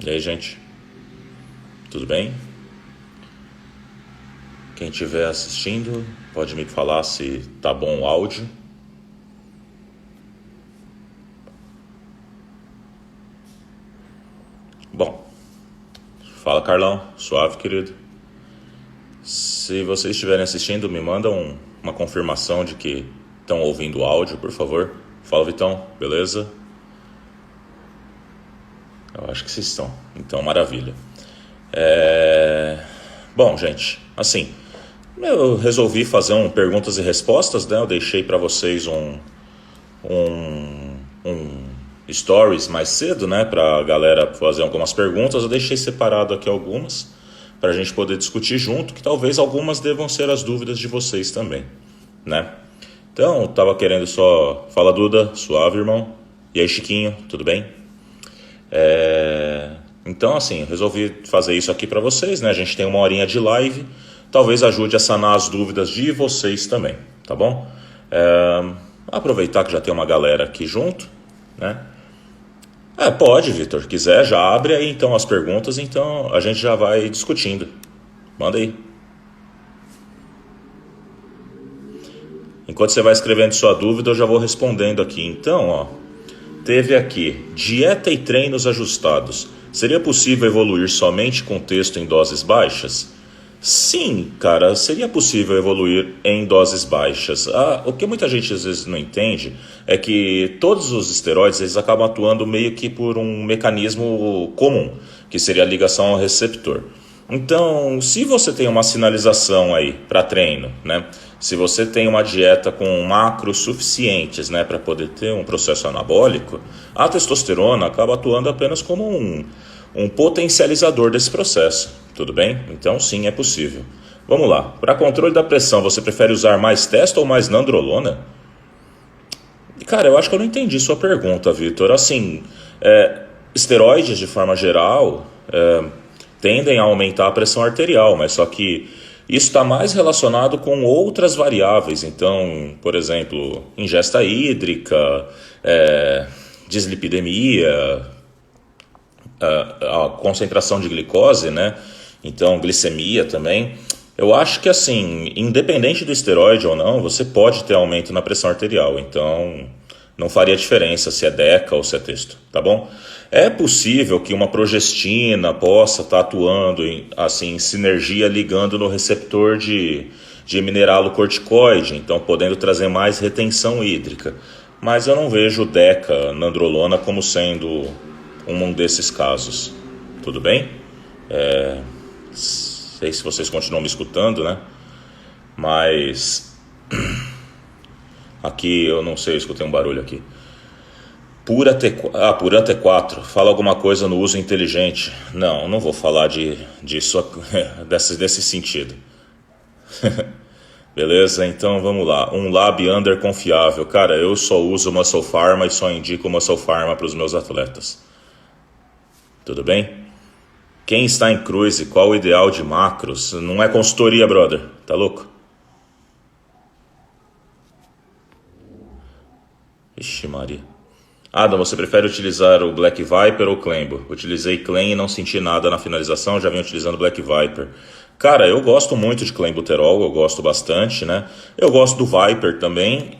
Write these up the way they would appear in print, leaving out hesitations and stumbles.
E aí, gente? Tudo bem? Quem estiver assistindo, pode me falar se tá bom o áudio. Bom, fala Carlão, suave, querido. Se vocês estiverem assistindo, me mandam uma confirmação de que estão ouvindo o áudio, por favor. Fala, Vitão, beleza? Eu acho que vocês estão, então maravilha. Bom, gente, assim, eu resolvi fazer um perguntas e respostas, né? Eu deixei para vocês um stories mais cedo, né? Para a galera fazer algumas perguntas. Eu deixei separado aqui algumas para a gente poder discutir junto, que talvez algumas devam ser as dúvidas de vocês também, né? Então, eu tava querendo só... Fala, Duda, suave, irmão. E aí, Chiquinho, tudo bem? Então, assim, eu resolvi fazer isso aqui para vocês, né? A gente tem uma horinha de live, talvez ajude a sanar as dúvidas de vocês também, tá bom? Aproveitar que já tem uma galera aqui junto, né? Pode, Vitor, quiser, já abre aí então as perguntas, então a gente já vai discutindo. Manda aí. Enquanto você vai escrevendo sua dúvida, eu já vou respondendo aqui. Então, ó, teve aqui, dieta e treinos ajustados. Seria possível evoluir somente com texto em doses baixas? Sim, cara, seria possível evoluir em doses baixas. O que muita gente às vezes não entende é que todos os esteroides eles acabam atuando meio que por um mecanismo comum, que seria a ligação ao receptor. Então, se você tem uma sinalização aí para treino, né? Se você tem uma dieta com macros suficientes, né, para poder ter um processo anabólico, a testosterona acaba atuando apenas como um potencializador desse processo, tudo bem? Então, sim, é possível. Vamos lá. Para controle da pressão, você prefere usar mais testo ou mais nandrolona? Cara, eu acho que eu não entendi sua pergunta, Vitor. Assim, esteroides, de forma geral, tendem a aumentar a pressão arterial, mas só que isso está mais relacionado com outras variáveis. Então, por exemplo, ingesta hídrica, dislipidemia, a concentração de glicose, né? Então, glicemia também. Eu acho que, assim, independente do esteroide ou não, você pode ter aumento na pressão arterial. Então, não faria diferença se é DECA ou se é testo, tá bom? É possível que uma progestina possa estar atuando em sinergia, ligando no receptor de mineralocorticoide, então podendo trazer mais retenção hídrica. Mas eu não vejo DECA, nandrolona, como sendo um desses casos. Tudo bem? Sei se vocês continuam me escutando, né? Mas aqui eu não sei, eu escutei um barulho aqui. Pura T4, fala alguma coisa no uso inteligente. Não vou falar disso desse sentido. Beleza? Então vamos lá. Um Lab Under confiável. Cara, eu só uso Muscle Pharma e só indico Muscle Pharma para os meus atletas. Tudo bem? Quem está em cruise, qual o ideal de macros? Não é consultoria, brother. Tá louco? Ixi, Maria. Adam, você prefere utilizar o Black Viper ou Clembo? Utilizei Clem e não senti nada na finalização, já venho utilizando Black Viper. Cara, eu gosto muito de Clenbuterol, eu gosto bastante, né? Eu gosto do Viper também,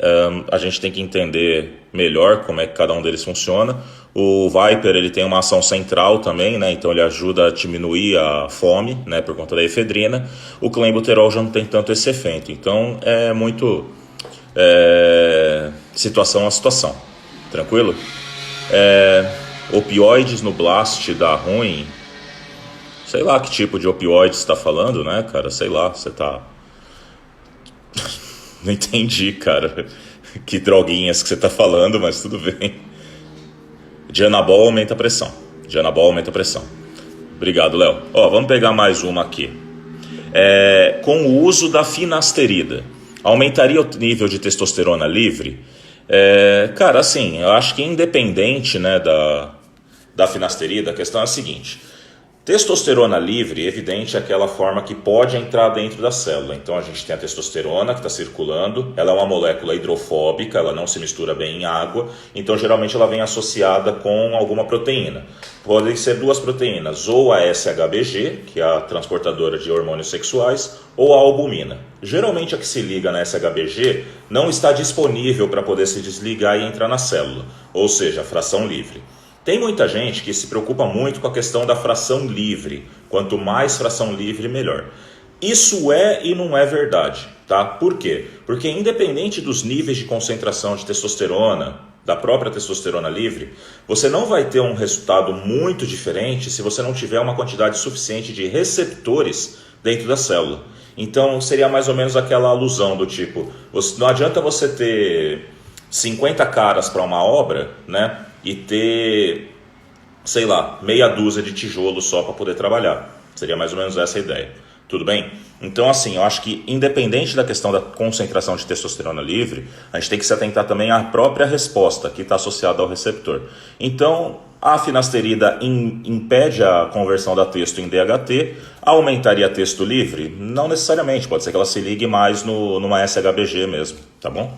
a gente tem que entender melhor como é que cada um deles funciona. O Viper, ele tem uma ação central também, né? Então ele ajuda a diminuir a fome, né? Por conta da efedrina. O Clenbuterol já não tem tanto esse efeito, então é muito situação a situação. Tranquilo? Opioides no blast dá ruim. Sei lá que tipo de opioide você tá falando, né, cara? Sei lá, você tá... Não entendi, cara. Que droguinhas que você tá falando, mas tudo bem. Dianabol aumenta a pressão. Obrigado, Léo. Vamos pegar mais uma aqui. Com o uso da finasterida, aumentaria o nível de testosterona livre? Cara, assim, eu acho que independente, né, da finasterida, a questão é a seguinte: Testosterona livre, evidente, é aquela forma que pode entrar dentro da célula. Então a gente tem a testosterona que está circulando, ela é uma molécula hidrofóbica, ela não se mistura bem em água, então geralmente ela vem associada com alguma proteína. Podem ser duas proteínas, ou a SHBG, que é a transportadora de hormônios sexuais, ou a albumina. Geralmente a que se liga na SHBG não está disponível para poder se desligar e entrar na célula, ou seja, a fração livre. Tem muita gente que se preocupa muito com a questão da fração livre. Quanto mais fração livre, melhor. Isso é e não é verdade, tá? Por quê? Porque independente dos níveis de concentração de testosterona, da própria testosterona livre, você não vai ter um resultado muito diferente se você não tiver uma quantidade suficiente de receptores dentro da célula. Então seria mais ou menos aquela alusão do tipo, não adianta você ter 50 caras para uma obra, né? E ter, sei lá, meia dúzia de tijolos só para poder trabalhar. Seria mais ou menos essa a ideia. Tudo bem? Então, assim, eu acho que independente da questão da concentração de testosterona livre, a gente tem que se atentar também à própria resposta que está associada ao receptor. Então, a finasterida impede a conversão da testo em DHT, aumentaria a testo livre? Não necessariamente, pode ser que ela se ligue mais numa SHBG mesmo, tá bom?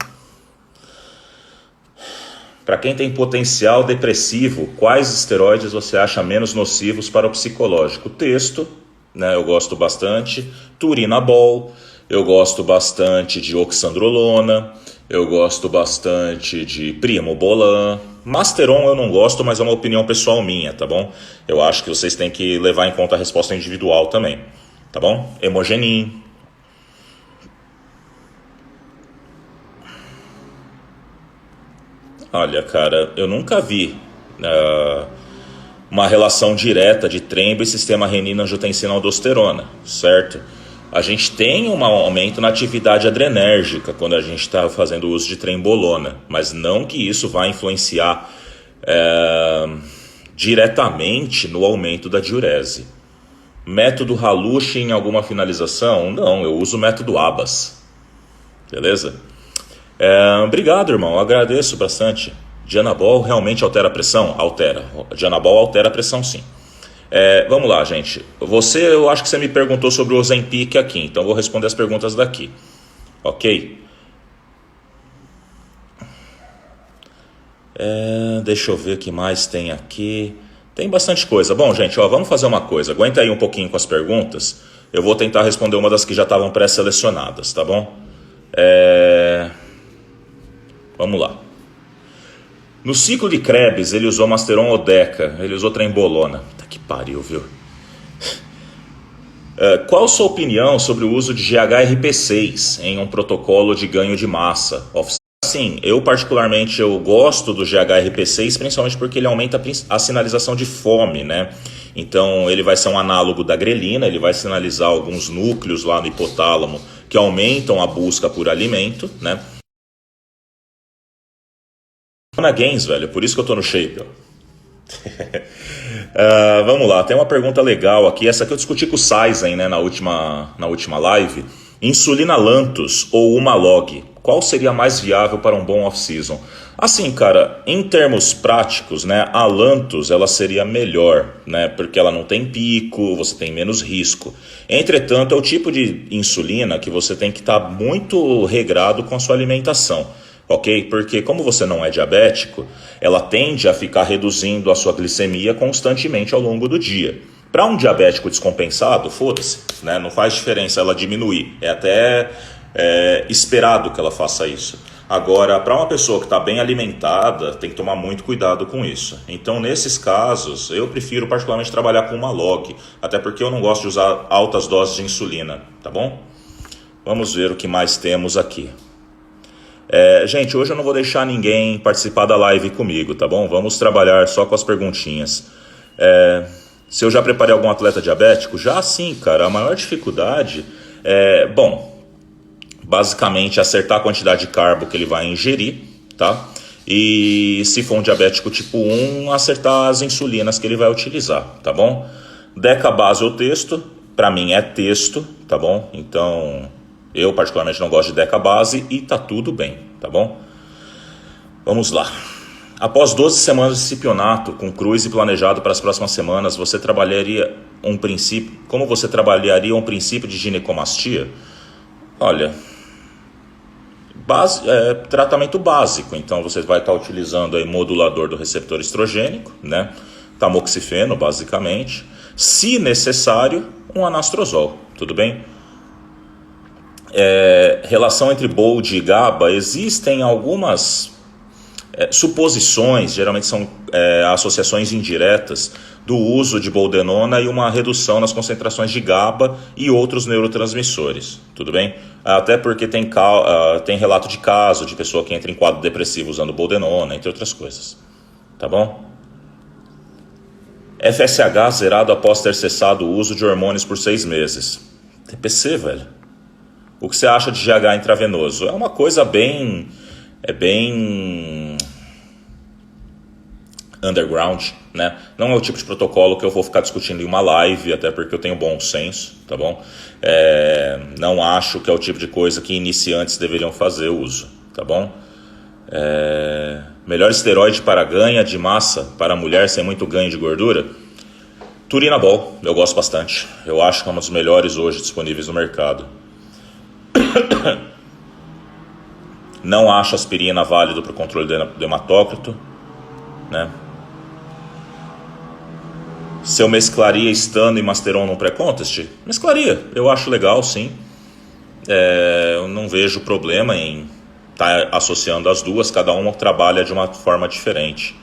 Para quem tem potencial depressivo, quais esteroides você acha menos nocivos para o psicológico? Testo, né, eu gosto bastante. Turinabol, eu gosto bastante de oxandrolona, eu gosto bastante de primobolan. Masteron eu não gosto, mas é uma opinião pessoal minha, tá bom? Eu acho que vocês têm que levar em conta a resposta individual também, tá bom? Hemogenin. Olha, cara, eu nunca vi uma relação direta de trembo e sistema renina-angiotensina-aldosterona, certo? A gente tem um aumento na atividade adrenérgica quando a gente está fazendo uso de trembolona, mas não que isso vai influenciar diretamente no aumento da diurese. Método Halush em alguma finalização? Não, eu uso o método Abbas, beleza? Obrigado, irmão, eu agradeço bastante. Dianabol realmente altera a pressão? Altera. Dianabol altera a pressão, sim. Vamos lá, gente. Eu acho que você me perguntou sobre o Ozempic aqui, então eu vou responder as perguntas daqui. Ok? Deixa eu ver o que mais tem aqui. Tem bastante coisa. Bom, gente, vamos fazer uma coisa. Aguenta aí um pouquinho com as perguntas. Eu vou tentar responder uma das que já estavam pré-selecionadas, tá bom? Vamos lá. No ciclo de Krebs, ele usou Masteron ou Deca, ele usou trembolona. Tá que pariu, viu? Qual sua opinião sobre o uso de GHRP6 em um protocolo de ganho de massa? Sim, eu particularmente gosto do GHRP6, principalmente porque ele aumenta a sinalização de fome, né? Então ele vai ser um análogo da grelina, ele vai sinalizar alguns núcleos lá no hipotálamo que aumentam a busca por alimento, né? Gains, velho, por isso que eu tô no shape, ó. Vamos lá, tem uma pergunta legal aqui. Essa aqui eu discuti com o Saizen, né, na última live. Insulina Lantus ou Humalog, qual seria mais viável para um bom off-season? Assim, cara, em termos práticos, né, a Lantus ela seria melhor, né, porque ela não tem pico, você tem menos risco. Entretanto, é o tipo de insulina que você tem que estar muito regrado com a sua alimentação. Ok? Porque como você não é diabético, ela tende a ficar reduzindo a sua glicemia constantemente ao longo do dia. Para um diabético descompensado, foda-se, né? Não faz diferença ela diminuir. É até esperado que ela faça isso. Agora, para uma pessoa que está bem alimentada, tem que tomar muito cuidado com isso. Então, nesses casos, eu prefiro particularmente trabalhar com uma log, até porque eu não gosto de usar altas doses de insulina, tá bom? Vamos ver o que mais temos aqui. Gente, hoje eu não vou deixar ninguém participar da live comigo, tá bom? Vamos trabalhar só com as perguntinhas. Se eu já preparei algum atleta diabético? Já sim, cara. A maior dificuldade basicamente acertar a quantidade de carbo que ele vai ingerir, tá? E se for um diabético tipo 1, acertar as insulinas que ele vai utilizar, tá bom? Deca base ou testo, pra mim é testo, tá bom? Então... eu particularmente não gosto de Deca base e tá tudo bem, tá bom? Vamos lá. Após 12 semanas de cipionato, com cruise planejado para as próximas semanas, você trabalharia como você trabalharia um princípio de ginecomastia? Olha, tratamento básico. Então você vai estar utilizando aí modulador do receptor estrogênico, né? Tamoxifeno, basicamente. Se necessário, um anastrozol, tudo bem? Relação entre BOLD e GABA, existem algumas suposições, geralmente são associações indiretas do uso de boldenona e uma redução nas concentrações de GABA e outros neurotransmissores, tudo bem? Até porque tem relato de caso de pessoa que entra em quadro depressivo usando boldenona, entre outras coisas, tá bom? FSH zerado após ter cessado o uso de hormônios por 6 meses. TPC, velho. O que você acha de GH intravenoso? É uma coisa bem underground, né? Não é o tipo de protocolo que eu vou ficar discutindo em uma live, até porque eu tenho bom senso, tá bom? Não acho que é o tipo de coisa que iniciantes deveriam fazer uso, tá bom? Melhor esteroide para ganho de massa para mulher sem muito ganho de gordura? Turinabol, eu gosto bastante. Eu acho que é um dos melhores hoje disponíveis no mercado. Não acho aspirina válido para o controle do hematócrito, né? Se eu mesclaria Estano e Masteron num pré-contest? Mesclaria, eu acho legal, sim. Eu não vejo problema em estar associando as duas, cada uma trabalha de uma forma diferente.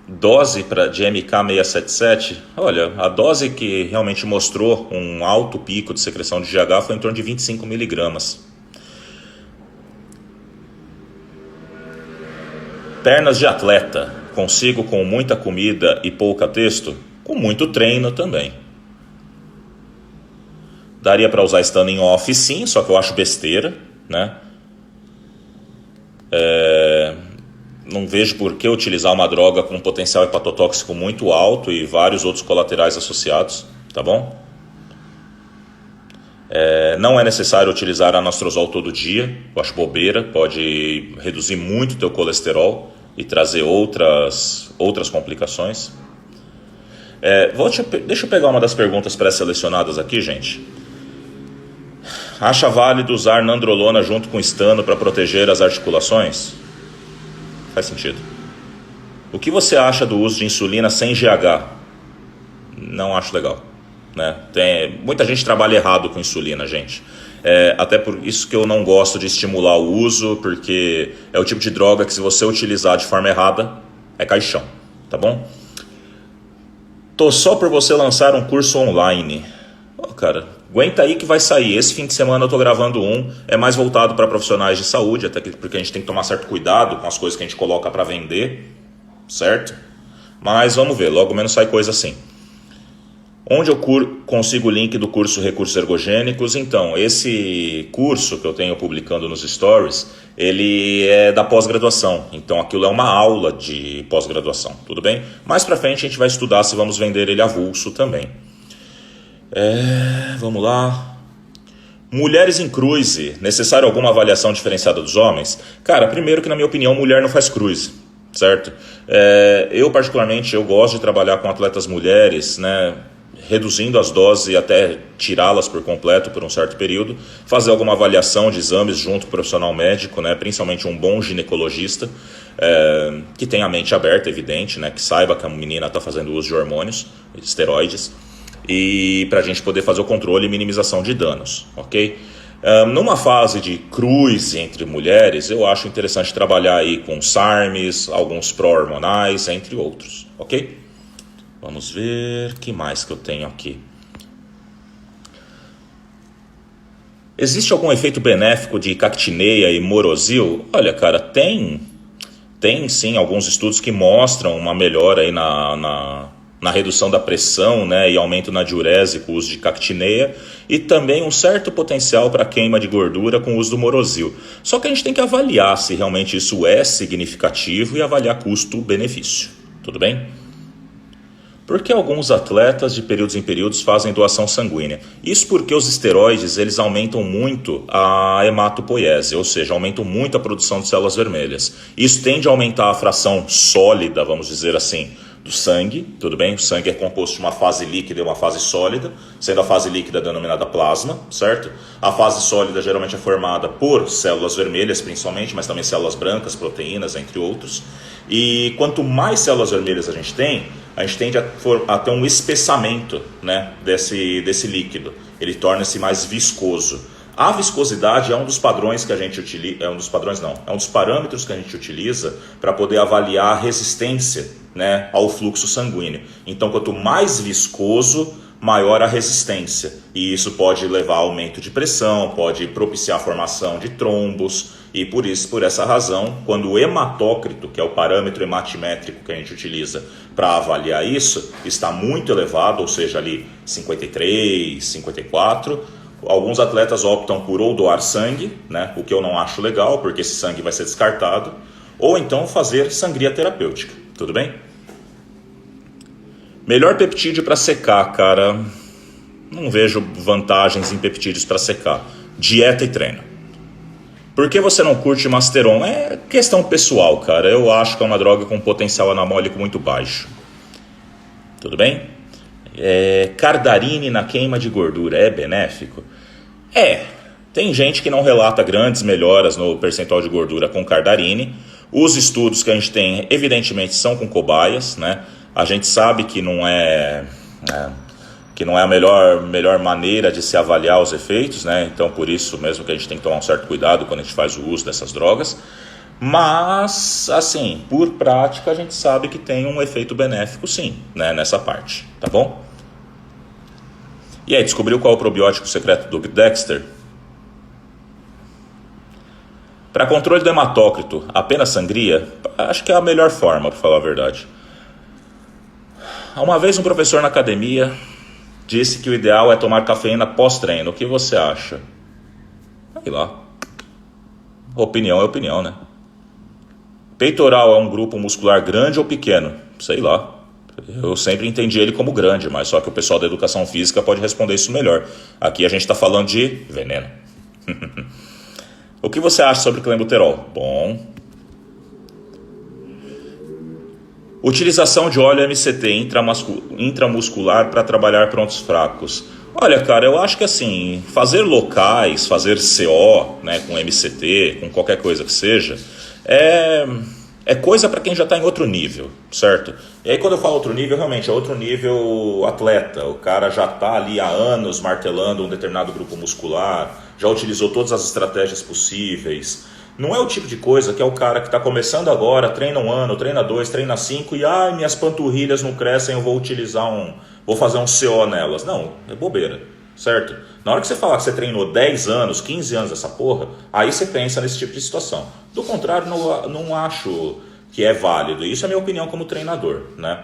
Dose de MK677, olha, a dose que realmente mostrou um alto pico de secreção de GH foi em torno de 25 miligramas. Pernas de atleta, consigo com muita comida e pouca texto? Com muito treino também. Daria para usar Estano em off, sim, só que eu acho besteira, né? Não vejo por que utilizar uma droga com um potencial hepatotóxico muito alto e vários outros colaterais associados, tá bom? Não é necessário utilizar anastrozol todo dia, eu acho bobeira, pode reduzir muito o teu colesterol e trazer outras complicações. Deixa eu pegar uma das perguntas pré-selecionadas aqui, gente. Acha válido usar nandrolona junto com estano para proteger as articulações? Faz sentido. O que você acha do uso de insulina sem GH? Não acho legal, né? Muita gente trabalha errado com insulina, gente. Até por isso que eu não gosto de estimular o uso, porque é o tipo de droga que, se você utilizar de forma errada, é caixão, tá bom? Tô só por você lançar um curso online. Cara, aguenta aí que vai sair. Esse fim de semana eu tô gravando é mais voltado para profissionais de saúde, até porque a gente tem que tomar certo cuidado com as coisas que a gente coloca para vender, certo? Mas vamos ver, logo menos sai coisa assim. Onde eu consigo o link do curso Recursos Ergogênicos? Então, esse curso que eu tenho publicando nos stories, ele é da pós-graduação. Então, aquilo é uma aula de pós-graduação, tudo bem? Mais pra frente a gente vai estudar se vamos vender ele avulso também. Vamos lá. Mulheres em cruise, necessário alguma avaliação diferenciada dos homens? Cara, primeiro que, na minha opinião, mulher não faz cruise, certo? Eu particularmente, eu gosto de trabalhar com atletas mulheres, né? Reduzindo as doses e até tirá-las por completo por um certo período, fazer alguma avaliação de exames junto com o profissional médico, né? Principalmente um bom ginecologista, que tenha a mente aberta, evidente, né? Que saiba que a menina está fazendo uso de hormônios, de esteroides, e para a gente poder fazer o controle e minimização de danos, ok? Numa fase de cruise entre mulheres, eu acho interessante trabalhar aí com SARMs, alguns pró-hormonais, entre outros, ok? Vamos ver o que mais que eu tenho aqui. Existe algum efeito benéfico de cactineia e morosil? Olha, cara, tem sim alguns estudos que mostram uma melhora aí na redução da pressão, né, e aumento na diurese com o uso de cactineia, e também um certo potencial para queima de gordura com o uso do morosil. Só que a gente tem que avaliar se realmente isso é significativo e avaliar custo-benefício. Tudo bem? Porque alguns atletas de períodos em períodos fazem doação sanguínea. Isso porque os esteroides eles aumentam muito a hematopoiese, ou seja, aumentam muito a produção de células vermelhas. Isso tende a aumentar a fração sólida, vamos dizer assim, do sangue, tudo bem? O sangue é composto de uma fase líquida e uma fase sólida, sendo a fase líquida denominada plasma, certo? A fase sólida geralmente é formada por células vermelhas principalmente, mas também células brancas, proteínas, entre outros. E quanto mais células vermelhas a gente tende a ter um espessamento, né, desse líquido. Ele torna-se mais viscoso. A viscosidade é um dos padrões que a gente utiliza, é um dos parâmetros que a gente utiliza para poder avaliar a resistência, né, ao fluxo sanguíneo. Então, quanto mais viscoso, maior a resistência. E isso pode levar a aumento de pressão, pode propiciar a formação de trombos. E por essa razão, quando o hematócrito, que é o parâmetro hematimétrico que a gente utiliza para avaliar isso, está muito elevado, ou seja, ali 53, 54, alguns atletas optam por ou doar sangue, né, o que eu não acho legal, porque esse sangue vai ser descartado, ou então fazer sangria terapêutica, tudo bem? Melhor peptídeo para secar, cara, não vejo vantagens em peptídeos para secar. Dieta e treino. Por que você não curte Masteron? É questão pessoal, cara. Eu acho que é uma droga com potencial anabólico muito baixo. Tudo bem? Cardarine na queima de gordura é benéfico? Tem gente que não relata grandes melhoras no percentual de gordura com Cardarine. Os estudos que a gente tem, evidentemente, são com cobaias, né? A gente sabe que não é a melhor maneira de se avaliar os efeitos, né? Então, por isso mesmo que a gente tem que tomar um certo cuidado quando a gente faz o uso dessas drogas. Mas, assim, por prática, a gente sabe que tem um efeito benéfico, sim, né, nessa parte, tá bom? E aí, descobriu qual é o probiótico secreto do Dexter? Para controle do hematócrito, apenas sangria? Acho que é a melhor forma, para falar a verdade. Uma vez um professor na academia disse que o ideal é tomar cafeína pós-treino. O que você acha? Sei lá. Opinião é opinião, né? Peitoral é um grupo muscular grande ou pequeno? Sei lá. Eu sempre entendi ele como grande, mas só que o pessoal da educação física pode responder isso melhor. Aqui a gente está falando de veneno. O que você acha sobre clenbuterol? Bom. Utilização de óleo MCT intramuscular para trabalhar pontos fracos. Olha, cara, eu acho que assim, fazer locais, fazer CO, né, com MCT, com qualquer coisa que seja, é coisa para quem já está em outro nível, certo? E aí quando eu falo outro nível, realmente é outro nível atleta. O cara já está ali há anos martelando um determinado grupo muscular, já utilizou todas as estratégias possíveis. Não é o tipo de coisa que é o cara que está começando agora, treina 1 ano, treina 2, treina 5 e minhas panturrilhas não crescem, eu vou fazer um CO nelas. Não, é bobeira, certo? Na hora que você falar que você treinou 10 anos, 15 anos essa porra, aí você pensa nesse tipo de situação. Do contrário, não acho que é válido. Isso é a minha opinião como treinador, né?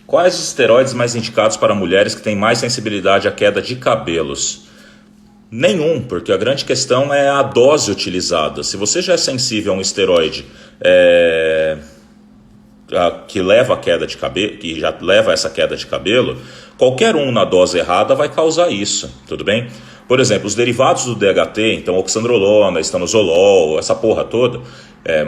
Quais os esteroides mais indicados para mulheres que têm mais sensibilidade à queda de cabelos? Nenhum, porque a grande questão é a dose utilizada. Se você já é sensível a um esteroide que leva a queda de cabelo, que já leva a essa queda de cabelo, qualquer um na dose errada vai causar isso, tudo bem? Por exemplo, os derivados do DHT, então oxandrolona, estanozolol, essa porra toda,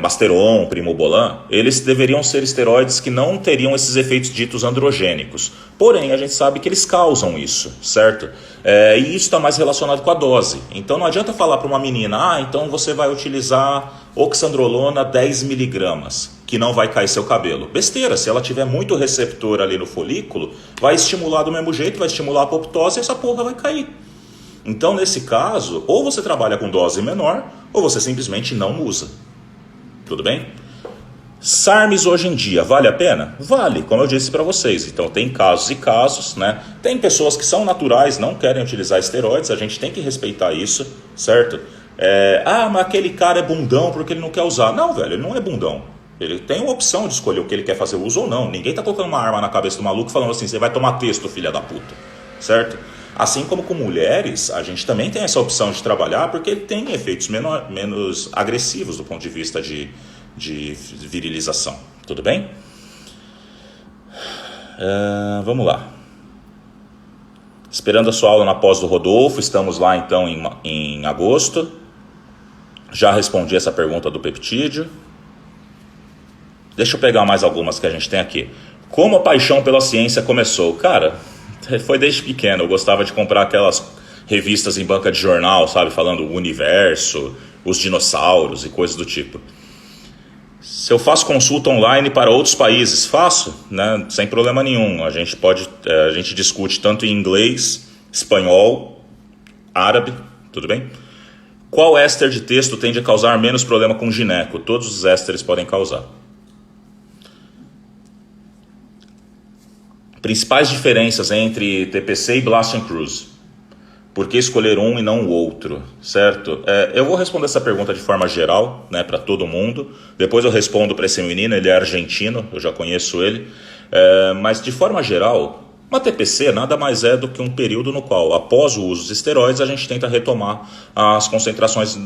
Masteron, Primobolan, eles deveriam ser esteroides que não teriam esses efeitos ditos androgênicos. Porém, a gente sabe que eles causam isso, certo? E isso está mais relacionado com a dose. Então não adianta falar para uma menina, então você vai utilizar oxandrolona 10 miligramas, que não vai cair seu cabelo. Besteira, se ela tiver muito receptor ali no folículo, vai estimular do mesmo jeito, vai estimular a apoptose e essa porra vai cair. Então, nesse caso, ou você trabalha com dose menor, ou você simplesmente não usa. Tudo bem? SARMs hoje em dia, vale a pena? Vale, como eu disse para vocês. Então, tem casos e casos, né? Tem pessoas que são naturais, não querem utilizar esteroides, a gente tem que respeitar isso, certo? Mas aquele cara é bundão porque ele não quer usar. Não, velho, ele não é bundão. Ele tem uma opção de escolher o que ele quer fazer uso ou não. Ninguém tá colocando uma arma na cabeça do maluco falando assim, você vai tomar texto, filha da puta, certo? Assim como com mulheres, a gente também tem essa opção de trabalhar porque ele tem efeitos menos agressivos do ponto de vista de virilização, Tudo bem? Vamos lá. Esperando a sua aula na pós do Rodolfo, estamos lá então em agosto. Já respondi essa pergunta do peptídeo. Deixa eu pegar mais algumas que a gente tem aqui. Como a paixão pela ciência começou? Cara, foi desde pequeno. Eu gostava de comprar aquelas revistas em banca de jornal, sabe? Falando o universo, os dinossauros e coisas do tipo. Se eu faço consulta online para outros países, faço, né? Sem problema nenhum. A gente discute tanto em inglês, espanhol, árabe, tudo bem? Qual éster de texto tende a causar menos problema com gineco? Todos os ésteres podem causar. Principais diferenças entre TPC e Blast and Cruise. Por que escolher um e não o outro, certo? Eu vou responder essa pergunta de forma geral, né, para todo mundo. Depois eu respondo para esse menino, ele é argentino, eu já conheço ele. Mas de forma geral, uma TPC nada mais é do que um período no qual, após o uso dos esteroides, a gente tenta retomar as concentrações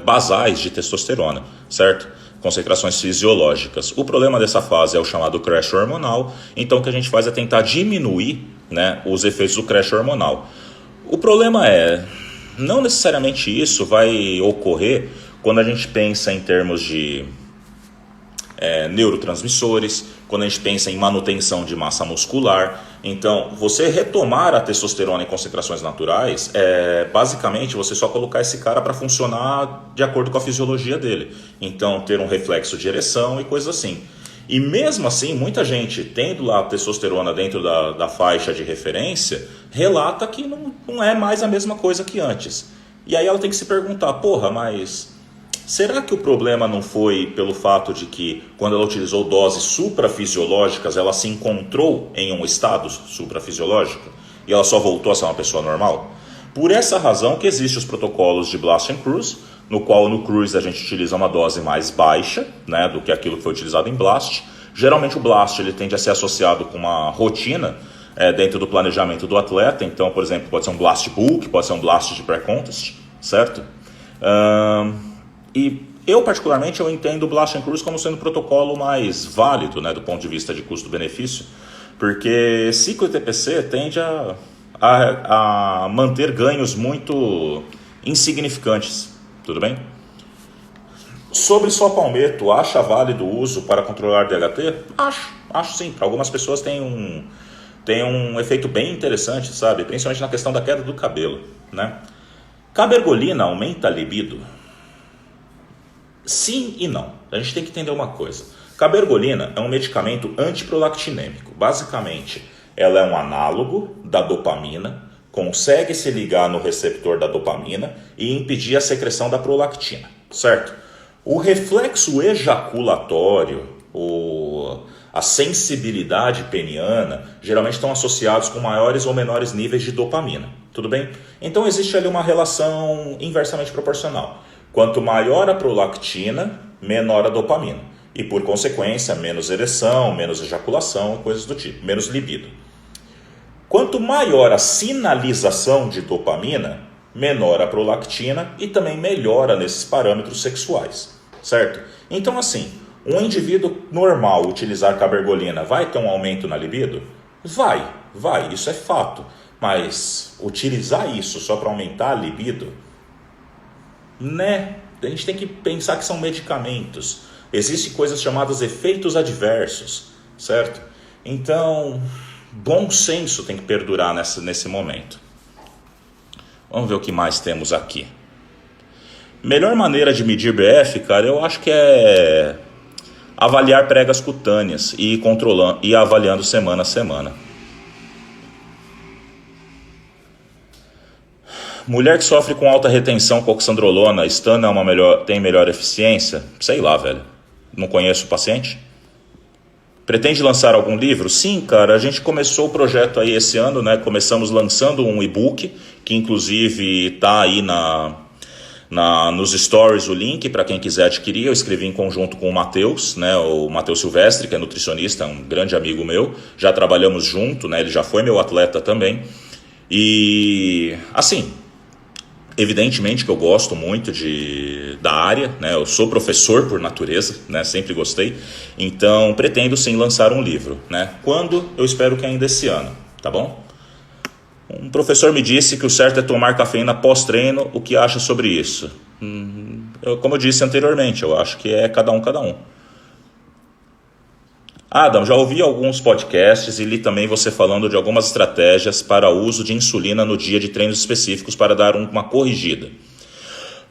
basais de testosterona, certo? Concentrações fisiológicas. O problema dessa fase é o chamado crash hormonal, então o que a gente faz é tentar diminuir, né, os efeitos do crash hormonal. O problema não necessariamente isso vai ocorrer quando a gente pensa em termos de neurotransmissores, quando a gente pensa em manutenção de massa muscular. Então, você retomar a testosterona em concentrações naturais basicamente você só colocar esse cara para funcionar de acordo com a fisiologia dele. Então, ter um reflexo de ereção e coisas assim. E mesmo assim, muita gente, tendo lá a testosterona dentro da faixa de referência, relata que não é mais a mesma coisa que antes. E aí ela tem que se perguntar, mas será que o problema não foi pelo fato de que quando ela utilizou doses suprafisiológicas, ela se encontrou em um estado suprafisiológico e ela só voltou a ser uma pessoa normal? Por essa razão que existem os protocolos de Blast and Cruise, no qual no Cruise a gente utiliza uma dose mais baixa, né, do que aquilo que foi utilizado em Blast. Geralmente o Blast ele tende a ser associado com uma rotina dentro do planejamento do atleta. Então, por exemplo, pode ser um Blast Bulk, pode ser um Blast de pré-contest, certo? E eu particularmente eu entendo o Blast and Cruise como sendo o protocolo mais válido, né, do ponto de vista de custo-benefício, porque ciclo TPC tende a manter ganhos muito insignificantes. Tudo bem? Sobre só palmeto, acha válido o uso para controlar DHT? Acho sim. Para algumas pessoas tem um efeito bem interessante, sabe? Principalmente na questão da queda do cabelo, né? Cabergolina aumenta a libido? Sim e não. A gente tem que entender uma coisa. Cabergolina é um medicamento antiprolactinêmico. Basicamente, ela é um análogo da dopamina, consegue se ligar no receptor da dopamina e impedir a secreção da prolactina, certo? O reflexo ejaculatório, a sensibilidade peniana, geralmente estão associados com maiores ou menores níveis de dopamina, tudo bem? Então existe ali uma relação inversamente proporcional. Quanto maior a prolactina, menor a dopamina. E por consequência, menos ereção, menos ejaculação, coisas do tipo, menos libido. Quanto maior a sinalização de dopamina, menor a prolactina e também melhora nesses parâmetros sexuais, certo? Então assim, um indivíduo normal utilizar cabergolina vai ter um aumento na libido? Vai, isso é fato. Mas utilizar isso só para aumentar a libido, né? A gente tem que pensar que são medicamentos. Existem coisas chamadas efeitos adversos, certo? Então, bom senso tem que perdurar nesse momento. Vamos ver o que mais temos aqui. Melhor maneira de medir BF, cara, eu acho que é avaliar pregas cutâneas e ir controlando e avaliando semana a semana. Mulher que sofre com alta retenção com oxandrolona, estana tem melhor eficiência? Sei lá, velho. Não conheço o paciente. Pretende lançar algum livro? Sim, cara, a gente começou o projeto aí esse ano, né? Começamos lançando um e-book, que inclusive está aí nos stories o link para quem quiser adquirir. Eu escrevi em conjunto com o Matheus, né? O Matheus Silvestre, que é nutricionista, um grande amigo meu. Já trabalhamos junto, né? Ele já foi meu atleta também. E, assim, Evidentemente que eu gosto muito da área, né? Eu sou professor por natureza, né? Sempre gostei. Então, pretendo sim lançar um livro, né? Quando? Eu espero que ainda esse ano, tá bom? Um professor me disse que o certo é tomar cafeína pós-treino. O que acha sobre isso? Como eu disse anteriormente, eu acho que é cada um, cada um. Adam, já ouvi alguns podcasts e li também você falando de algumas estratégias para o uso de insulina no dia de treinos específicos para dar uma corrigida.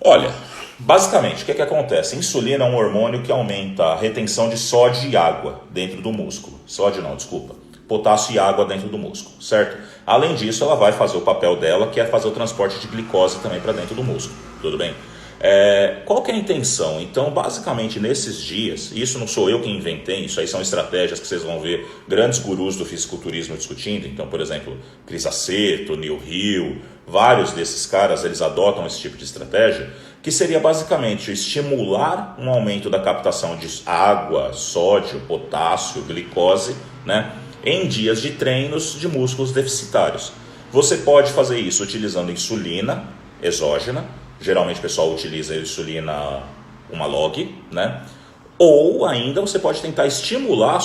Olha, basicamente, o que acontece? Insulina é um hormônio que aumenta a retenção de sódio e água dentro do músculo. Sódio não, desculpa. Potássio e água dentro do músculo, certo? Além disso, ela vai fazer o papel dela, que é fazer o transporte de glicose também para dentro do músculo, tudo bem? Qual que é a intenção? Então, basicamente, nesses dias, isso não sou eu que inventei, isso aí são estratégias que vocês vão ver grandes gurus do fisiculturismo discutindo. Então, por exemplo, Chris Aceto, Neil Hill, vários desses caras, eles adotam esse tipo de estratégia, que seria basicamente estimular um aumento da captação de água, sódio, potássio, glicose, né, em dias de treinos de músculos deficitários. Você pode fazer isso utilizando insulina exógena. Geralmente o pessoal utiliza a insulina, uma log, né? Ou ainda você pode tentar estimular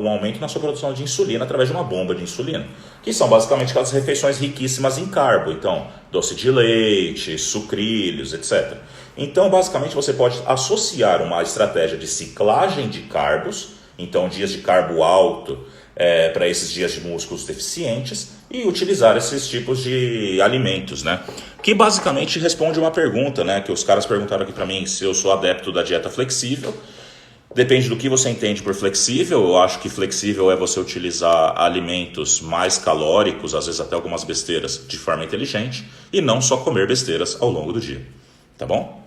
um aumento na sua produção de insulina através de uma bomba de insulina, que são basicamente aquelas refeições riquíssimas em carbo. Então, doce de leite, sucrilhos, etc. Então, basicamente, você pode associar uma estratégia de ciclagem de carbos, então dias de carbo alto, para esses dias de músculos deficientes, e utilizar esses tipos de alimentos, né? Que basicamente responde uma pergunta, né? Que os caras perguntaram aqui para mim se eu sou adepto da dieta flexível. Depende do que você entende por flexível. Eu acho que flexível é você utilizar alimentos mais calóricos, às vezes até algumas besteiras, de forma inteligente, e não só comer besteiras ao longo do dia, tá bom?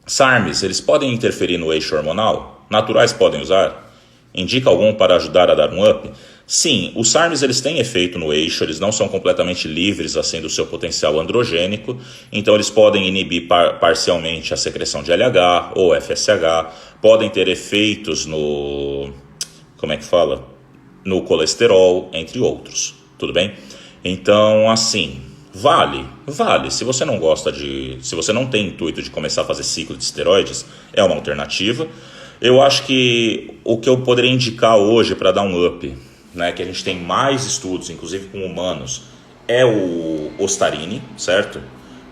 SARMs, eles podem interferir no eixo hormonal? Naturais podem usar? Indica algum para ajudar a dar um up? Sim, os SARMs eles têm efeito no eixo, eles não são completamente livres assim do seu potencial androgênico, então eles podem inibir parcialmente a secreção de LH ou FSH, podem ter efeitos no, no colesterol, entre outros, tudo bem? Então, assim, vale, se você não se você não tem intuito de começar a fazer ciclo de esteroides, é uma alternativa. Eu acho que o que eu poderia indicar hoje para dar um up, né, que a gente tem mais estudos, inclusive com humanos, é o Ostarine, certo?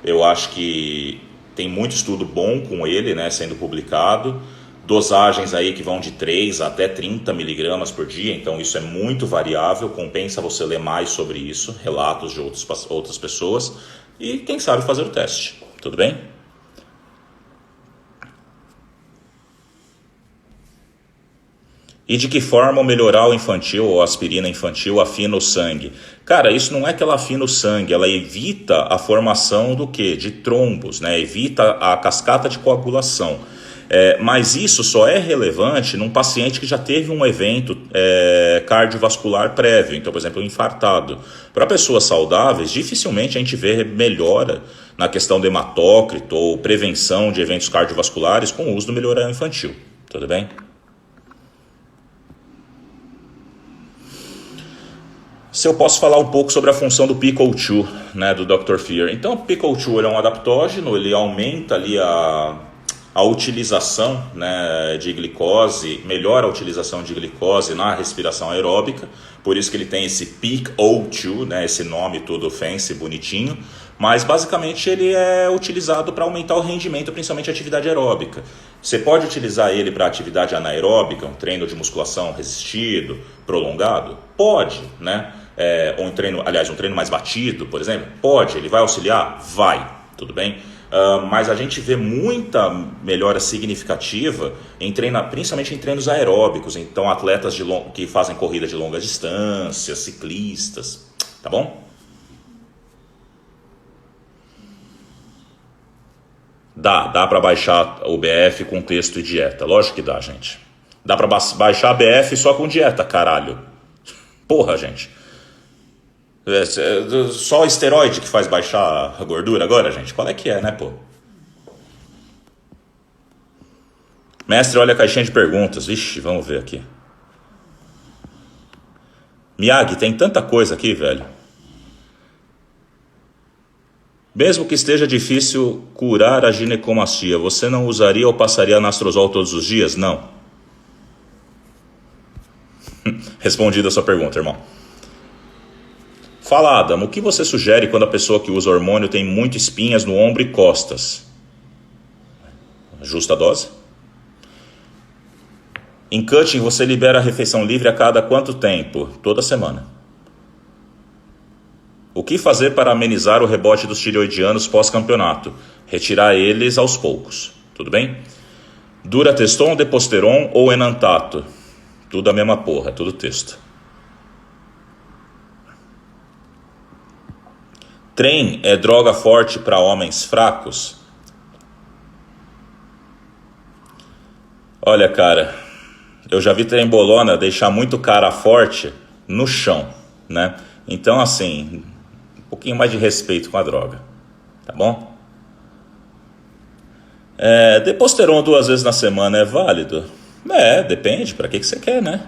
Eu acho que tem muito estudo bom com ele, né, sendo publicado, dosagens aí que vão de 3 até 30 miligramas por dia, então isso é muito variável, compensa você ler mais sobre isso, relatos de outras pessoas, e quem sabe fazer o teste, tudo bem? E de que forma o melhoral infantil ou aspirina infantil afina o sangue? Cara, isso não é que ela afina o sangue, ela evita a formação do quê? De trombos, né? Evita a cascata de coagulação. Mas isso só é relevante num paciente que já teve um evento cardiovascular prévio, então, por exemplo, um infartado. Para pessoas saudáveis, dificilmente a gente vê melhora na questão do hematócrito ou prevenção de eventos cardiovasculares com o uso do melhoral infantil. Tudo bem? Se eu posso falar um pouco sobre a função do PiCO2, né, do Dr. Fear. Então, o PiCO2 é um adaptógeno, ele aumenta ali a utilização, né, de glicose, melhora a utilização de glicose na respiração aeróbica, por isso que ele tem esse PiCO2, né, esse nome todo fancy, bonitinho, mas basicamente ele é utilizado para aumentar o rendimento, principalmente a atividade aeróbica. Você pode utilizar ele para atividade anaeróbica, um treino de musculação resistido, prolongado? Pode, né? Ou um treino mais batido, por exemplo? Pode, ele vai auxiliar? Vai, tudo bem? Mas a gente vê muita melhora significativa principalmente em treinos aeróbicos, então atletas que fazem corrida de longa distância, ciclistas, tá bom? Dá para baixar o BF com texto e dieta, lógico que dá, gente. Dá para baixar a BF só com dieta, caralho. Porra, gente. Só esteroide que faz baixar a gordura agora, gente? Qual é que é, né, pô? Mestre, olha a caixinha de perguntas. Vixe, vamos ver aqui. Miyagi, tem tanta coisa aqui, velho. Mesmo que esteja difícil curar a ginecomastia, você não usaria ou passaria anastrozol todos os dias? Não. Respondida a sua pergunta, irmão. Fala, Adam, o que você sugere quando a pessoa que usa hormônio tem muito espinhas no ombro e costas? Justa dose? Em cutting, você libera a refeição livre a cada quanto tempo? Toda semana. O que fazer para amenizar o rebote dos tireoidianos pós-campeonato? Retirar eles aos poucos. Tudo bem? Durateston, Deposteron ou Enantato? Tudo a mesma porra, tudo texto. Trem é droga forte para homens fracos? Olha, cara, eu já vi trembolona deixar muito cara forte no chão, né? Então, assim, um pouquinho mais de respeito com a droga, tá bom? Deposteron 2 vezes na semana é válido? Depende, para que você quer, né?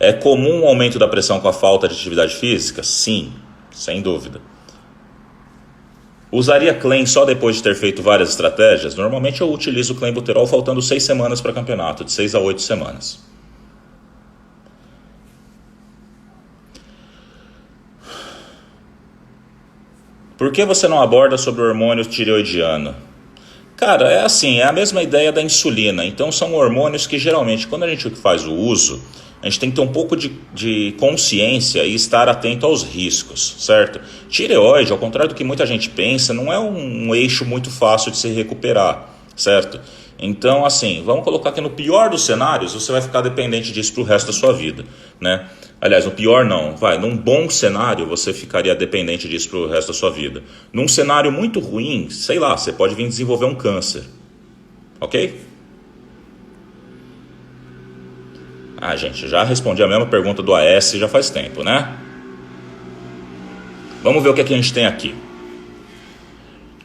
É comum o aumento da pressão com a falta de atividade física? Sim, sem dúvida. Usaria Clen só depois de ter feito várias estratégias? Normalmente eu utilizo o Clenbuterol faltando 6 semanas para campeonato, de 6 a 8 semanas. Por que você não aborda sobre o hormônio tireoidiano? Cara, é assim, é a mesma ideia da insulina. Então são hormônios que geralmente, quando a gente faz o uso, a gente tem que ter um pouco de consciência e estar atento aos riscos, certo? Tireoide, ao contrário do que muita gente pensa, não é um eixo muito fácil de se recuperar, certo? Então, assim, vamos colocar que no pior dos cenários, você vai ficar dependente disso pro resto da sua vida, né? Aliás, no pior não, num bom cenário você ficaria dependente disso pro resto da sua vida. Num cenário muito ruim, sei lá, você pode vir desenvolver um câncer, ok? Gente, já respondi a mesma pergunta do AS já faz tempo, né? Vamos ver o que a gente tem aqui.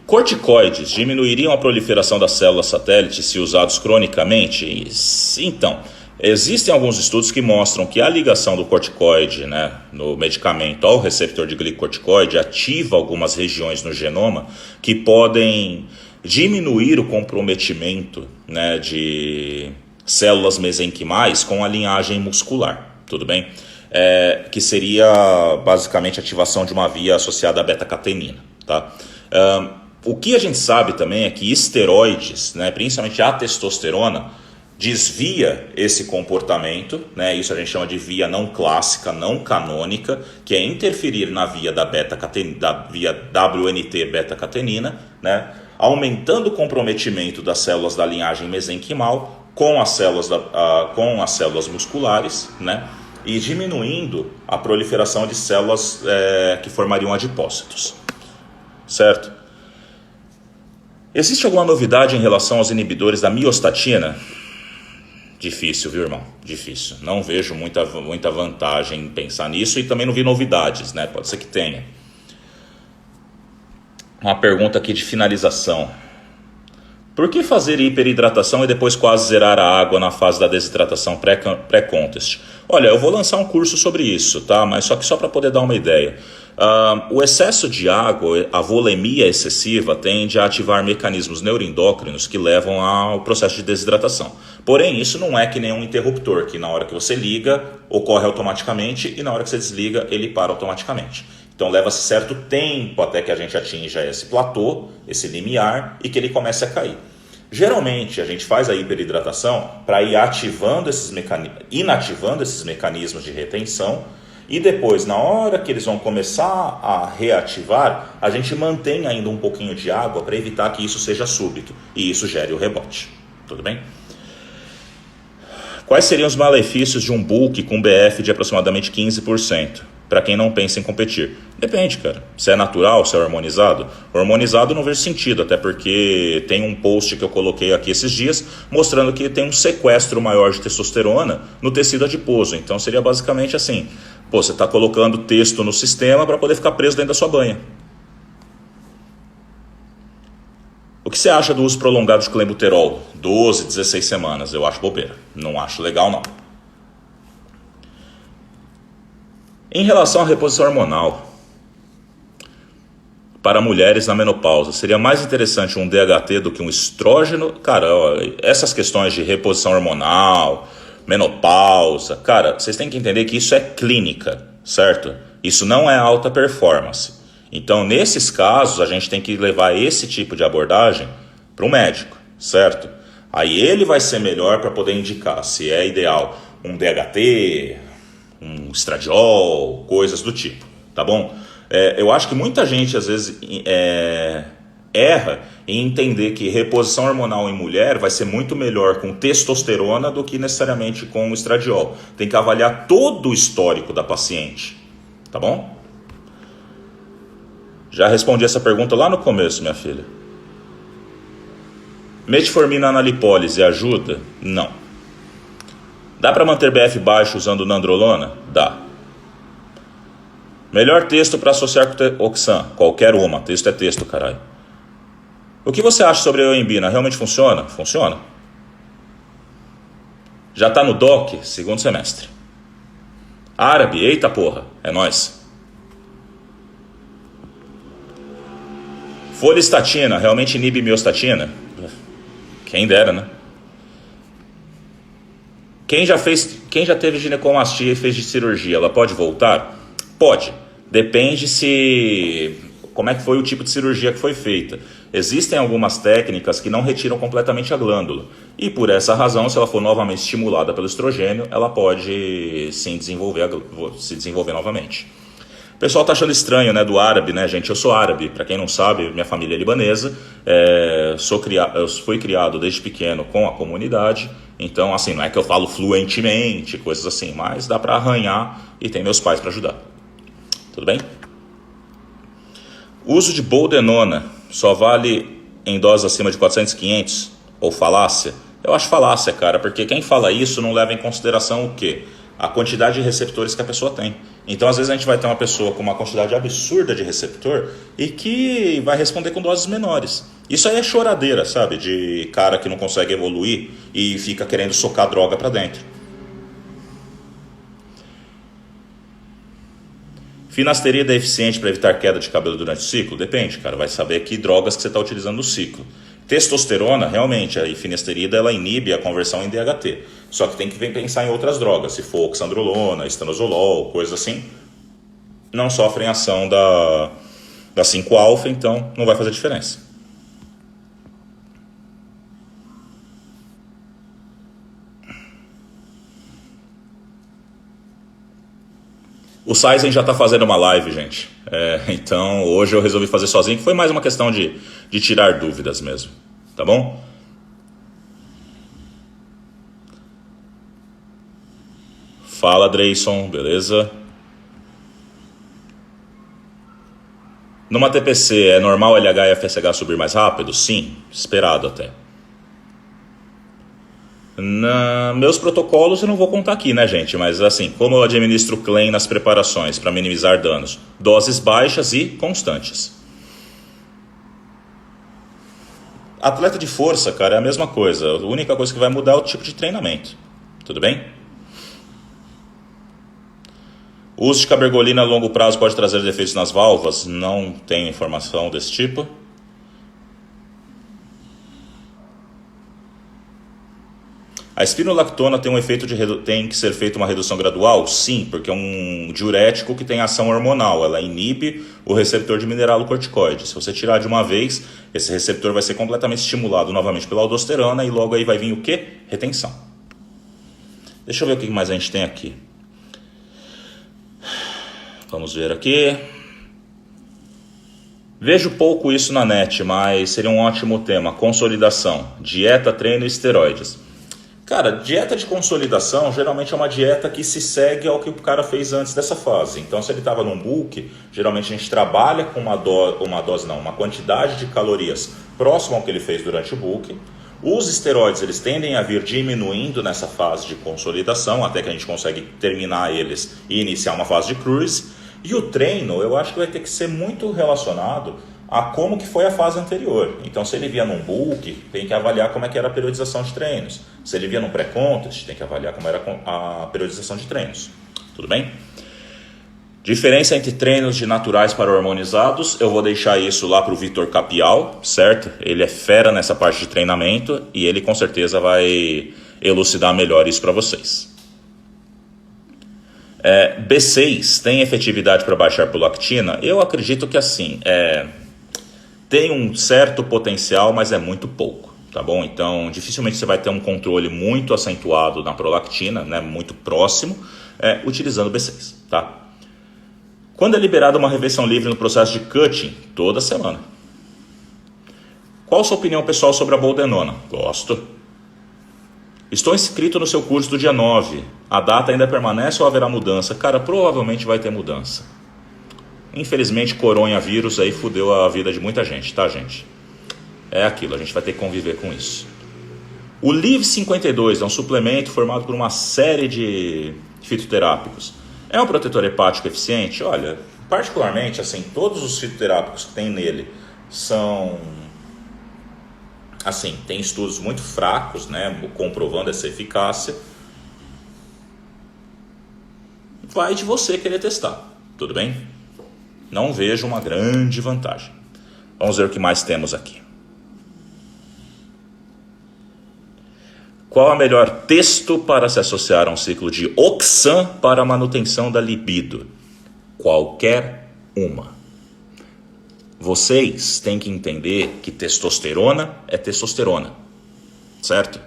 Corticoides diminuiriam a proliferação das células satélites se usados cronicamente? Então, existem alguns estudos que mostram que a ligação do corticoide, né, no medicamento ao receptor de glicocorticoide ativa algumas regiões no genoma que podem diminuir o comprometimento, né, de células mesenquimais com a linhagem muscular, tudo bem? Que seria basicamente a ativação de uma via associada à beta-catenina, tá? O que a gente sabe também é que esteroides, né, principalmente a testosterona, desvia esse comportamento, né, isso a gente chama de via não clássica, não canônica, que é interferir na via da via WNT beta-catenina, né, aumentando o comprometimento das células da linhagem mesenquimal com as células musculares, né, e diminuindo a proliferação de células que formariam adipócitos, certo? Existe alguma novidade em relação aos inibidores da miostatina? Difícil, viu, irmão? Difícil. Não vejo muita vantagem em pensar nisso e também não vi novidades, né? Pode ser que tenha. Uma pergunta aqui de finalização. Por que fazer hiperidratação e depois quase zerar a água na fase da desidratação pré-contest? Olha, eu vou lançar um curso sobre isso, tá? Mas só para poder dar uma ideia. O excesso de água, a volemia excessiva, tende a ativar mecanismos neuroendócrinos que levam ao processo de desidratação. Porém, isso não é que nem um interruptor, que na hora que você liga, ocorre automaticamente e na hora que você desliga, ele para automaticamente. Então leva-se certo tempo até que a gente atinja esse platô, esse limiar, e que ele comece a cair. Geralmente a gente faz a hiperidratação para ir inativando esses mecanismos de retenção e depois, na hora que eles vão começar a reativar, a gente mantém ainda um pouquinho de água para evitar que isso seja súbito e isso gere o rebote. Tudo bem? Quais seriam os malefícios de um bulk com BF de aproximadamente 15%? Para quem não pensa em competir. Depende, cara. Se é natural, se é hormonizado. Hormonizado não vejo sentido, até porque tem um post que eu coloquei aqui esses dias mostrando que tem um sequestro maior de testosterona no tecido adiposo. Então seria basicamente assim, você está colocando testo no sistema para poder ficar preso dentro da sua banha. O que você acha do uso prolongado de clenbuterol? 12, 16 semanas. Eu acho bobeira. Não acho legal, não. Em relação à reposição hormonal, para mulheres na menopausa. Seria mais interessante um DHT do que um estrógeno? Cara, ó, essas questões de reposição hormonal, menopausa, cara, vocês têm que entender que isso é clínica, certo? Isso não é alta performance. Então, nesses casos, a gente tem que levar esse tipo de abordagem para o médico, certo? Aí ele vai ser melhor para poder indicar se é ideal um DHT, um estradiol, coisas do tipo, tá bom? Eu acho que muita gente às vezes erra em entender que reposição hormonal em mulher vai ser muito melhor com testosterona do que necessariamente com estradiol. Tem que avaliar todo o histórico da paciente, tá bom? Já respondi essa pergunta lá no começo, minha filha. Metformina na lipólise ajuda? Não. Dá para manter BF baixo usando nandrolona? Dá. Melhor texto para associar com Oxan? Qualquer uma. Texto é texto, caralho. O que você acha sobre a Embina? Realmente funciona? Funciona. Já tá no DOC? Segundo semestre. Árabe? Eita porra. É nóis. Folistatina realmente inibe miostatina? Quem dera, né? Quem já teve ginecomastia e fez de cirurgia, ela pode voltar? Pode. Depende como é que foi o tipo de cirurgia que foi feita. Existem algumas técnicas que não retiram completamente a glândula. E por essa razão, se ela for novamente estimulada pelo estrogênio, ela pode sim se desenvolver novamente. O pessoal tá achando estranho, né, do árabe, né, gente? Eu sou árabe, para quem não sabe, minha família é libanesa. Eu fui criado desde pequeno com a comunidade. Então, assim, não é que eu falo fluentemente, coisas assim, mas dá para arranhar e tem meus pais para ajudar. Tudo bem? O uso de boldenona só vale em doses acima de 400, 500? Ou falácia? Eu acho falácia, cara, porque quem fala isso não leva em consideração o quê? A quantidade de receptores que a pessoa tem. Então, às vezes, a gente vai ter uma pessoa com uma quantidade absurda de receptor e que vai responder com doses menores. Isso aí é choradeira, sabe? De cara que não consegue evoluir e fica querendo socar droga pra dentro. Finasterida é eficiente para evitar queda de cabelo durante o ciclo? Depende, cara. Vai saber que drogas que você está utilizando no ciclo. Testosterona, realmente, a finasterida ela inibe a conversão em DHT. Só que tem que pensar em outras drogas. Se for oxandrolona, estanozolol, coisas assim, não sofrem ação da 5-alfa, então não vai fazer diferença. O Saizen já está fazendo uma live, gente. Então, hoje eu resolvi fazer sozinho, que foi mais uma questão de tirar dúvidas mesmo. Tá bom? Fala, Dreyson. Beleza? Numa TPC, é normal LH e FSH subir mais rápido? Sim, esperado até. Meus protocolos eu não vou contar aqui, né, gente? Mas assim, como eu administro Clen nas preparações para minimizar danos? Doses baixas e constantes. Atleta de força, cara, é a mesma coisa. A única coisa que vai mudar é o tipo de treinamento. Tudo bem? O uso de cabergolina a longo prazo pode trazer defeitos nas válvulas? Não tenho informação desse tipo. A espironolactona tem que ser feita uma redução gradual? Sim, porque é um diurético que tem ação hormonal. Ela inibe o receptor de mineralocorticoide. Se você tirar de uma vez, esse receptor vai ser completamente estimulado novamente pela aldosterona e logo aí vai vir o quê? Retenção. Deixa eu ver o que mais a gente tem aqui. Vamos ver aqui. Vejo pouco isso na net, mas seria um ótimo tema. Consolidação, dieta, treino e esteroides. Cara, dieta de consolidação geralmente é uma dieta que se segue ao que o cara fez antes dessa fase. Então, se ele estava num bulk, geralmente a gente trabalha com uma quantidade de calorias próxima ao que ele fez durante o bulk. Os esteroides, eles tendem a vir diminuindo nessa fase de consolidação, até que a gente consegue terminar eles e iniciar uma fase de cruise. E o treino, eu acho que vai ter que ser muito relacionado a como que foi a fase anterior. Então, se ele via num bulk, tem que avaliar como é que era a periodização de treinos. Se ele via num pré-contest, tem que avaliar como era a periodização de treinos. Tudo bem? Diferença entre treinos de naturais para hormonizados, eu vou deixar isso lá para o Vitor Capial, certo? Ele é fera nessa parte de treinamento e ele com certeza vai elucidar melhor isso para vocês. B6 tem efetividade para baixar prolactina? Eu acredito que assim, tem um certo potencial, mas é muito pouco, tá bom? Então, dificilmente você vai ter um controle muito acentuado na prolactina, né, muito próximo, utilizando B6, tá? Quando é liberada uma refeição livre no processo de cutting? Toda semana. Qual a sua opinião pessoal sobre a boldenona? Gosto. Estou inscrito no seu curso do dia 9. A data ainda permanece ou haverá mudança? Cara, provavelmente vai ter mudança. Infelizmente, coronavírus aí fudeu a vida de muita gente, tá, gente? É aquilo, a gente vai ter que conviver com isso. O Live 52 é um suplemento formado por uma série de fitoterápicos. É um protetor hepático eficiente? Olha, particularmente, assim, todos os fitoterápicos que tem nele são, assim, tem estudos muito fracos, né, comprovando essa eficácia. Vai de você querer testar, tudo bem? Não vejo uma grande vantagem. Vamos ver o que mais temos aqui. Qual a melhor texto para se associar a um ciclo de Oxan para a manutenção da libido? Qualquer uma. Vocês têm que entender que testosterona é testosterona, certo?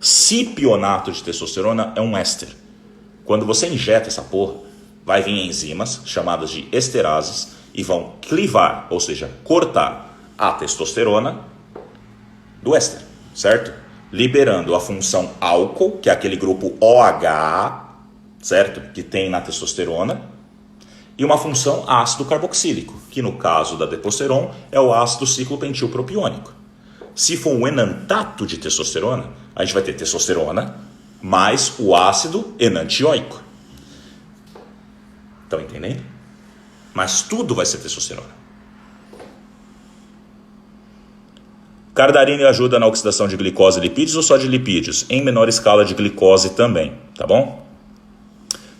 Cipionato de testosterona é um éster. Quando você injeta essa porra, vai vir enzimas chamadas de esterases e vão clivar, ou seja, cortar a testosterona do éster, certo? Liberando a função álcool, que é aquele grupo OH, certo? Que tem na testosterona, e uma função ácido carboxílico, que no caso da deposteron é o ácido ciclopentilpropiônico. Se for um enantato de testosterona, a gente vai ter testosterona mais o ácido enantioico. Estão entendendo? Mas tudo vai ser testosterona. Cardarine ajuda na oxidação de glicose e lipídios ou só de lipídios? Em menor escala de glicose também, tá bom?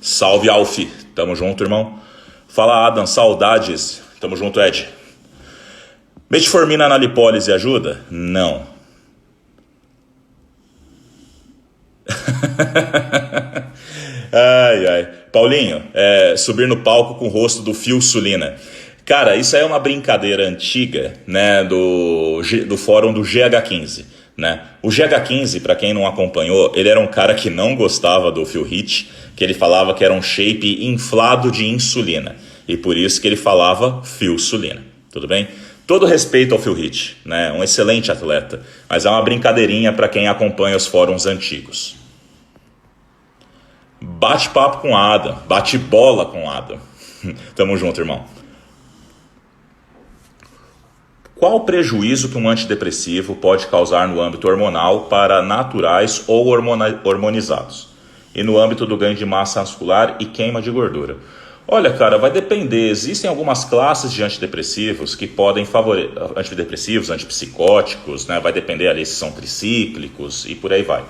Salve, Alf. Tamo junto, irmão. Fala, Adam. Saudades. Tamo junto, Ed. Metformina na lipólise ajuda? Não. Ai. Paulinho, subir no palco com o rosto do Phil Sulina. Cara, isso aí é uma brincadeira antiga, né, do fórum do GH15, né? O GH15, para quem não acompanhou, ele era um cara que não gostava do Phil Heath, que ele falava que era um shape inflado de insulina, e por isso que ele falava Phil Sulina, tudo bem? Todo respeito ao Phil Heath, né? Um excelente atleta, mas é uma brincadeirinha para quem acompanha os fóruns antigos. Bate-papo com Adam, bate-bola com Adam. Tamo junto, irmão. Qual o prejuízo que um antidepressivo pode causar no âmbito hormonal para naturais ou hormonizados? E no âmbito do ganho de massa muscular e queima de gordura? Olha, cara, vai depender. Existem algumas classes de antidepressivos que podem favorecer, antidepressivos, antipsicóticos, né? Vai depender ali se são tricíclicos e por aí vai.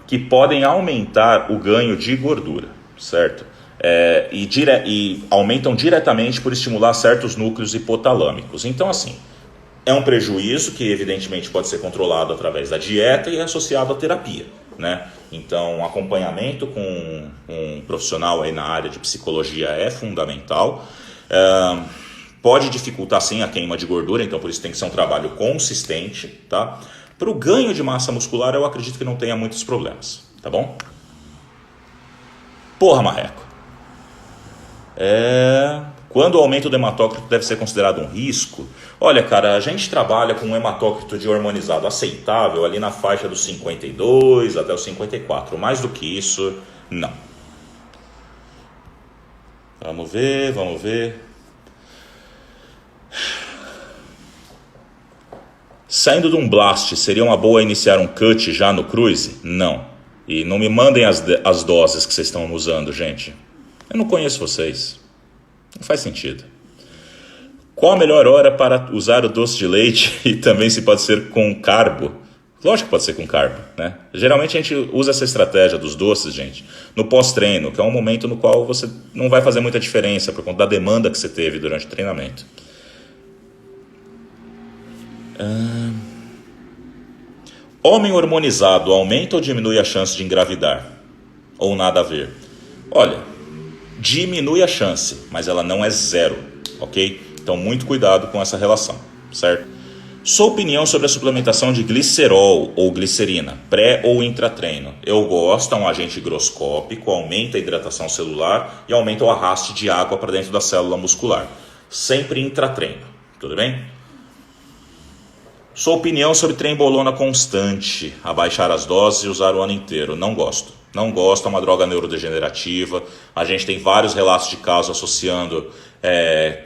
Que podem aumentar o ganho de gordura, certo? E aumentam diretamente por estimular certos núcleos hipotalâmicos. Então, assim, é um prejuízo que evidentemente pode ser controlado através da dieta e associado à terapia, né? Então, acompanhamento com um profissional aí na área de psicologia é fundamental. Pode dificultar sim a queima de gordura, então por isso tem que ser um trabalho consistente, tá? Para o ganho de massa muscular eu acredito que não tenha muitos problemas, tá bom? Porra, marreco. Quando o aumento do hematócrito deve ser considerado um risco? Olha, cara, a gente trabalha com um hematócrito de hormonizado aceitável ali na faixa dos 52 até os 54. Mais do que isso, não. Vamos ver. Saindo de um blast, seria uma boa iniciar um cut já no cruise? Não. E não me mandem as doses que vocês estão usando, gente. Eu não conheço vocês. Não faz sentido. Qual a melhor hora para usar o doce de leite e também se pode ser com carbo? Lógico que pode ser com carbo, né? Geralmente a gente usa essa estratégia dos doces, gente, no pós-treino, que é um momento no qual você não vai fazer muita diferença por conta da demanda que você teve durante o treinamento. Homem hormonizado aumenta ou diminui a chance de engravidar? Ou nada a ver? Olha, diminui a chance, mas ela não é zero, ok? Então muito cuidado com essa relação, certo? Sua opinião sobre a suplementação de glicerol ou glicerina, pré ou intratreino? Eu gosto, é um agente higroscópico, aumenta a hidratação celular e aumenta o arraste de água para dentro da célula muscular. Sempre intratreino, tudo bem? Sua opinião sobre trembolona constante, abaixar as doses e usar o ano inteiro? Não gosto. Não gosto, é uma droga neurodegenerativa. A gente tem vários relatos de casos associando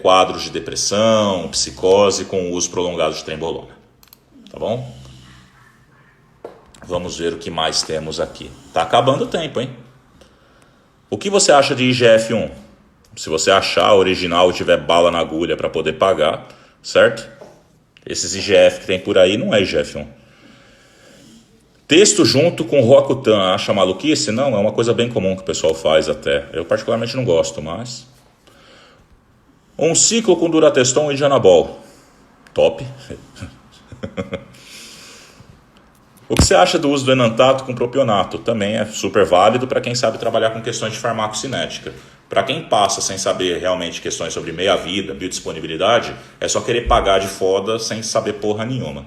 quadros de depressão, psicose com o uso prolongado de trembolona. Tá bom? Vamos ver o que mais temos aqui. Tá acabando o tempo, hein? O que você acha de IGF-1? Se você achar original e tiver bala na agulha para poder pagar, certo? Esses IGF que tem por aí não é IGF-1. Texto junto com Roacutan, acha maluquice? Não, é uma coisa bem comum que o pessoal faz até. Eu particularmente não gosto, mas... Um ciclo com Durateston e Janabol. Top. O que você acha do uso do enantato com propionato? Também é super válido para quem sabe trabalhar com questões de farmacocinética. Para quem passa sem saber realmente questões sobre meia-vida, biodisponibilidade, é só querer pagar de foda sem saber porra nenhuma.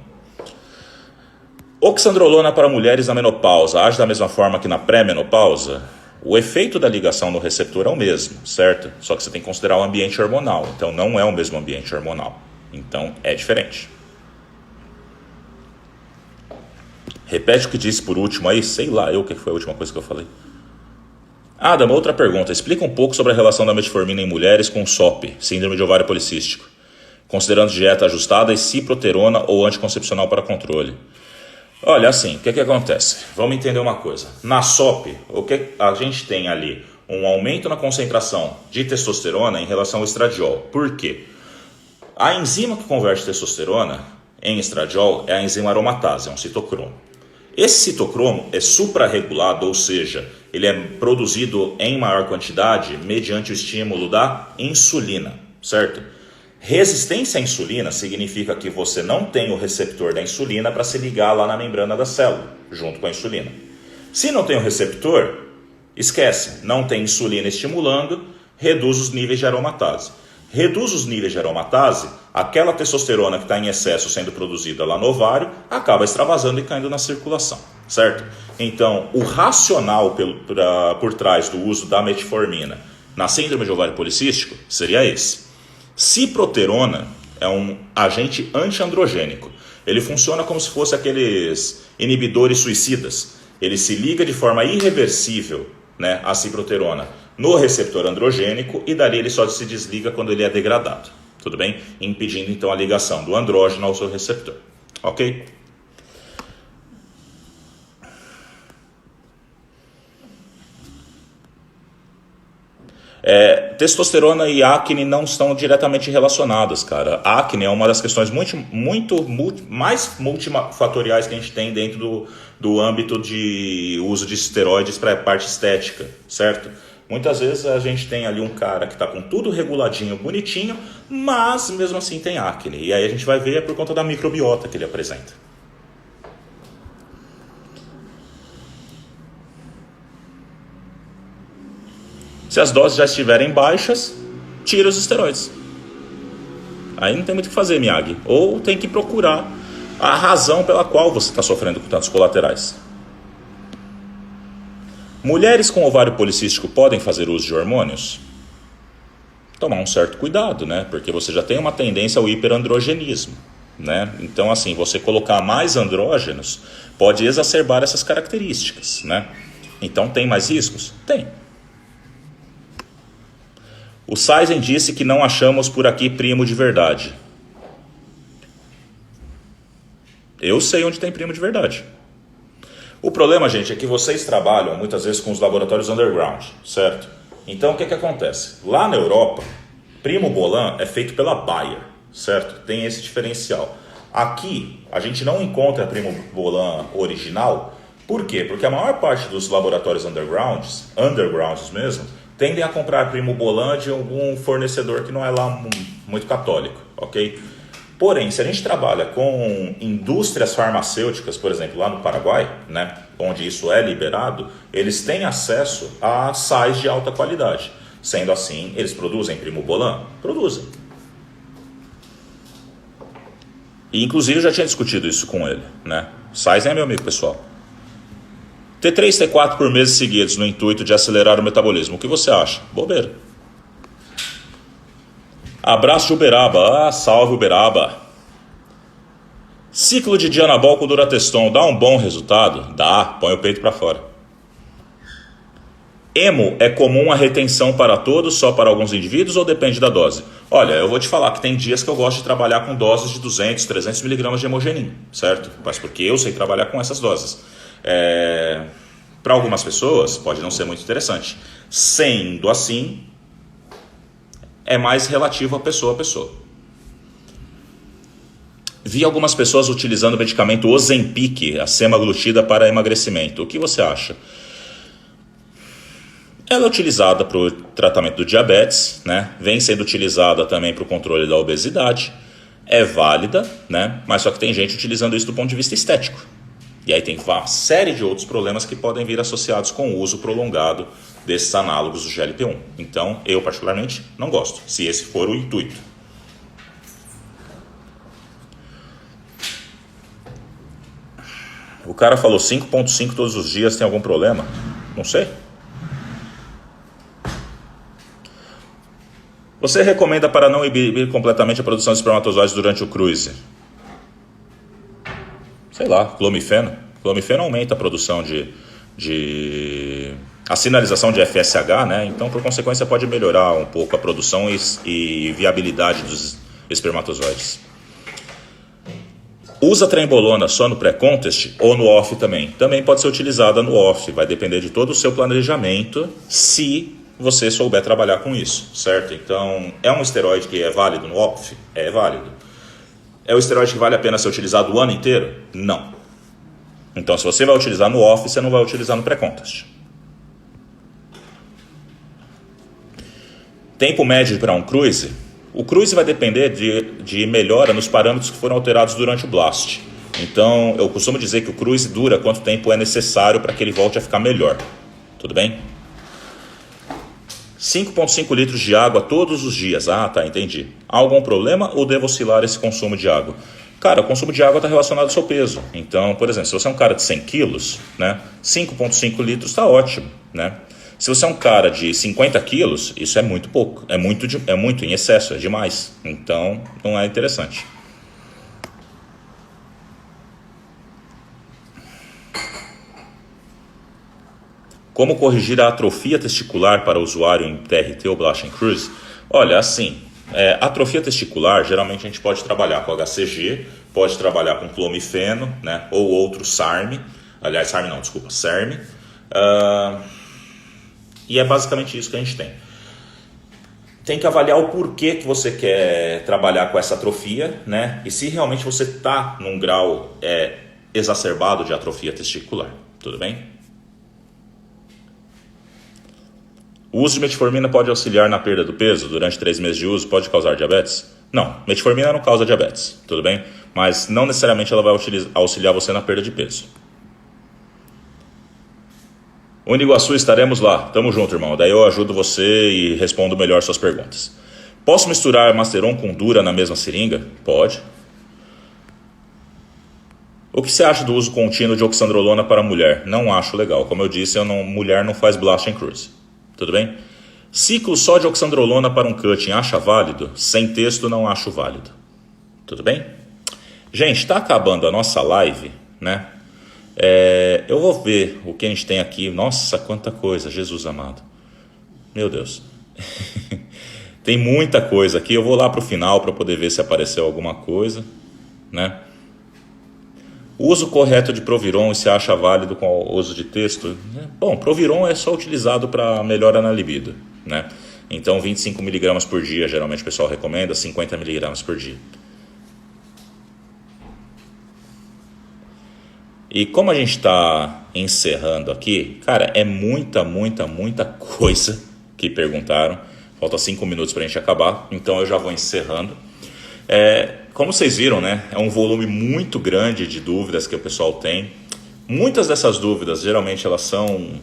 Oxandrolona para mulheres na menopausa age da mesma forma que na pré-menopausa? O efeito da ligação no receptor é o mesmo, certo? Só que você tem que considerar o ambiente hormonal. Então não é o mesmo ambiente hormonal. Então é diferente. Repete o que disse por último aí. Sei lá o que foi a última coisa que eu falei. Adam, outra pergunta. Explica um pouco sobre a relação da metformina em mulheres com SOP, síndrome de ovário policístico, considerando dieta ajustada e ciproterona ou anticoncepcional para controle. Olha, assim, o que acontece? Vamos entender uma coisa. Na SOP, o que a gente tem ali? Um aumento na concentração de testosterona em relação ao estradiol. Por quê? A enzima que converte testosterona em estradiol é a enzima aromatase, é um citocromo. Esse citocromo é suprarregulado, ou seja, ele é produzido em maior quantidade mediante o estímulo da insulina, certo? Resistência à insulina significa que você não tem o receptor da insulina para se ligar lá na membrana da célula, junto com a insulina. Se não tem o receptor, esquece, não tem insulina estimulando, reduz os níveis de aromatase. Reduz os níveis de aromatase, aquela testosterona que está em excesso sendo produzida lá no ovário, acaba extravasando e caindo na circulação, certo? Então, o racional por trás do uso da metformina na síndrome de ovário policístico seria esse. Ciproterona é um agente antiandrogênico. Ele funciona como se fosse aqueles inibidores suicidas. Ele se liga de forma irreversível, né, a ciproterona no receptor androgênico e dali ele só se desliga quando ele é degradado. Tudo bem? Impedindo então a ligação do andrógeno ao seu receptor. Ok? Testosterona e acne não estão diretamente relacionadas, cara. A acne é uma das questões mais multifatoriais que a gente tem dentro do âmbito de uso de esteroides para a parte estética, certo? Muitas vezes a gente tem ali um cara que está com tudo reguladinho, bonitinho, mas mesmo assim tem acne. E aí a gente vai ver por conta da microbiota que ele apresenta. Se as doses já estiverem baixas, tira os esteroides. Aí não tem muito o que fazer, Miyagi. Ou tem que procurar a razão pela qual você está sofrendo com tantos colaterais. Mulheres com ovário policístico podem fazer uso de hormônios? Tomar um certo cuidado, né? Porque você já tem uma tendência ao hiperandrogenismo, né? Então, assim, você colocar mais andrógenos pode exacerbar essas características, né? Então, tem mais riscos? Tem. O Saizen disse que não achamos por aqui primo de verdade. Eu sei onde tem primo de verdade. O problema, gente, é que vocês trabalham muitas vezes com os laboratórios underground, certo? Então, o que acontece? Lá na Europa, primo Bolan é feito pela Bayer, certo? Tem esse diferencial. Aqui, a gente não encontra Primobolan original. Por quê? Porque a maior parte dos laboratórios undergrounds mesmo, tendem a comprar Primobolan de algum fornecedor que não é lá muito católico, ok? Porém, se a gente trabalha com indústrias farmacêuticas, por exemplo, lá no Paraguai, né, onde isso é liberado, eles têm acesso a sais de alta qualidade. Sendo assim, eles produzem Primobolan? Produzem. E, inclusive, eu já tinha discutido isso com ele, né? Sais é meu amigo, pessoal. T3, T4 por meses seguidos no intuito de acelerar o metabolismo. O que você acha? Bobeira. Abraço de Uberaba. Ah, salve Uberaba. Ciclo de Dianabol com Durateston dá um bom resultado? Dá, põe o peito para fora. Hemo é comum a retenção para todos, só para alguns indivíduos ou depende da dose? Olha, eu vou te falar que tem dias que eu gosto de trabalhar com doses de 200, 300 miligramas de hemogenin, certo? Mas porque eu sei trabalhar com essas doses. Para algumas pessoas pode não ser muito interessante. Sendo assim, é mais relativo a pessoa a pessoa. Vi algumas pessoas utilizando o medicamento Ozempic, a semaglutida, para emagrecimento. O que você acha? Ela é utilizada para o tratamento do diabetes, né? Vem sendo utilizada também para o controle da obesidade. É válida, né? Mas só que tem gente utilizando isso do ponto de vista estético. E aí tem uma série de outros problemas que podem vir associados com o uso prolongado desses análogos do GLP-1. Então, eu particularmente não gosto, se esse for o intuito. O cara falou 5,5 todos os dias, tem algum problema? Não sei. Você recomenda para não inibir completamente a produção de espermatozoides durante o cruise? Sei lá, clomifeno. Clomifeno aumenta a produção a sinalização de FSH, né? Então, por consequência, pode melhorar um pouco a produção e viabilidade dos espermatozoides. Usa trembolona só no pré-contest ou no off também? Também pode ser utilizada no off, vai depender de todo o seu planejamento, se você souber trabalhar com isso, certo? Então, é um esteroide que é válido no off? É válido. É o esteroide que vale a pena ser utilizado o ano inteiro? Não. Então, se você vai utilizar no off, você não vai utilizar no pré-contest. Tempo médio para um cruise? O cruise vai depender de melhora nos parâmetros que foram alterados durante o blast. Então, eu costumo dizer que o cruise dura quanto tempo é necessário para que ele volte a ficar melhor. Tudo bem? 5,5 litros de água todos os dias. Ah, tá, entendi. Há algum problema ou devo oscilar esse consumo de água? Cara, o consumo de água está relacionado ao seu peso. Então, por exemplo, se você é um cara de 100 quilos, né, 5,5 litros está ótimo, né? Se você é um cara de 50 quilos, isso é muito pouco. É muito em excesso, é demais. Então, não é interessante. Como corrigir a atrofia testicular para o usuário em TRT ou Blast Cruise? Olha, assim, atrofia testicular, geralmente a gente pode trabalhar com HCG, pode trabalhar com clomifeno, né, ou outro SARM. Aliás, SARM não, desculpa, SERM. E é basicamente isso que a gente tem. Tem que avaliar o porquê que você quer trabalhar com essa atrofia, né? E se realmente você está num grau exacerbado de atrofia testicular. Tudo bem? O uso de metformina pode auxiliar na perda do peso? Durante 3 meses de uso pode causar diabetes? Não, metformina não causa diabetes, tudo bem? Mas não necessariamente ela vai auxiliar você na perda de peso. Uniguaçu, estaremos lá. Tamo junto, irmão. Daí eu ajudo você e respondo melhor suas perguntas. Posso misturar Masteron com Dura na mesma seringa? Pode. O que você acha do uso contínuo de oxandrolona para mulher? Não acho legal. Como eu disse, mulher não faz Blast Cruise. Tudo bem? Ciclo só de oxandrolona para um cutting, acha válido? Sem texto, não acho válido. Tudo bem? Gente, está acabando a nossa live, né? Eu vou ver o que a gente tem aqui. Nossa, quanta coisa, Jesus amado. Meu Deus. Tem muita coisa aqui. Eu vou lá para o final para poder ver se apareceu alguma coisa, né? Uso correto de Proviron, se acha válido com o uso de texto? Bom, Proviron é só utilizado para melhora na libido, né? Então 25 mg por dia, geralmente o pessoal recomenda, 50 mg por dia. E como a gente está encerrando aqui, cara, é muita coisa que perguntaram. Falta 5 minutos para a gente acabar, então eu já vou encerrando. Como vocês viram, né, é um volume muito grande de dúvidas que o pessoal tem. Muitas dessas dúvidas, geralmente, elas são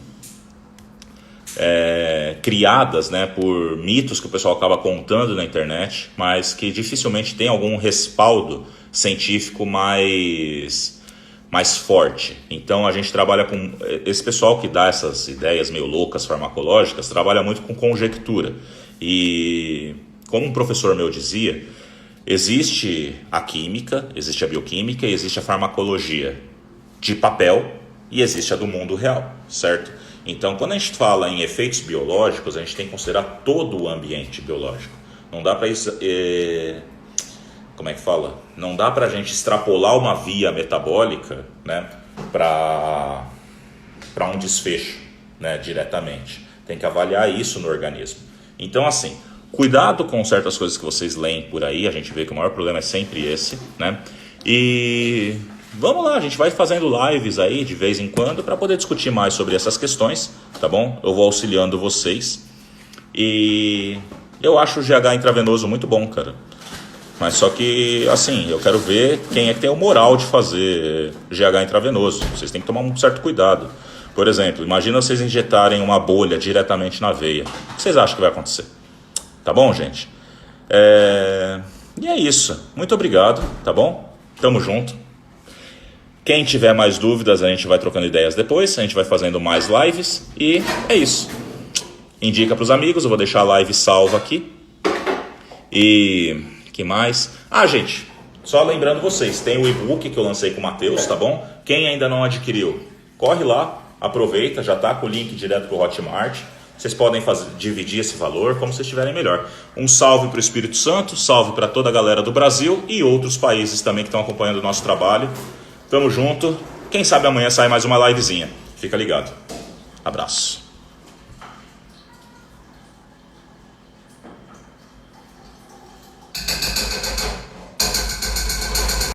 criadas, né, por mitos que o pessoal acaba contando na internet, mas que dificilmente tem algum respaldo científico mais forte. Então a gente trabalha com esse pessoal que dá essas ideias meio loucas farmacológicas, trabalha muito com conjectura. E como um professor meu dizia, existe a química, existe a bioquímica e existe a farmacologia de papel e existe a do mundo real, certo? Então, quando a gente fala em efeitos biológicos, a gente tem que considerar todo o ambiente biológico. Não dá para isso, como é que fala? Não dá para a gente extrapolar uma via metabólica, né, para um desfecho, né, diretamente. Tem que avaliar isso no organismo. Então, assim, cuidado com certas coisas que vocês leem por aí. A gente vê que o maior problema é sempre esse, né? E vamos lá, a gente vai fazendo lives aí de vez em quando para poder discutir mais sobre essas questões, tá bom? Eu vou auxiliando vocês. E eu acho o GH intravenoso muito bom, cara. Mas só que, assim, eu quero ver quem é que tem o moral de fazer GH intravenoso. Vocês têm que tomar um certo cuidado. Por exemplo, imagina vocês injetarem uma bolha diretamente na veia. O que vocês acham que vai acontecer? Tá bom, gente? E é isso. Muito obrigado, tá bom? Tamo junto. Quem tiver mais dúvidas, a gente vai trocando ideias depois. A gente vai fazendo mais lives. E é isso. Indica pros amigos. Eu vou deixar a live salva aqui. E que mais? Gente, só lembrando vocês, tem o e-book que eu lancei com o Matheus, tá bom? Quem ainda não adquiriu, corre lá, aproveita, já tá com o link direto pro Hotmart. Vocês podem dividir esse valor como vocês estiverem melhor. Um salve para o Espírito Santo, salve para toda a galera do Brasil e outros países também que estão acompanhando o nosso trabalho. Tamo junto. Quem sabe amanhã sai mais uma livezinha. Fica ligado. Abraço.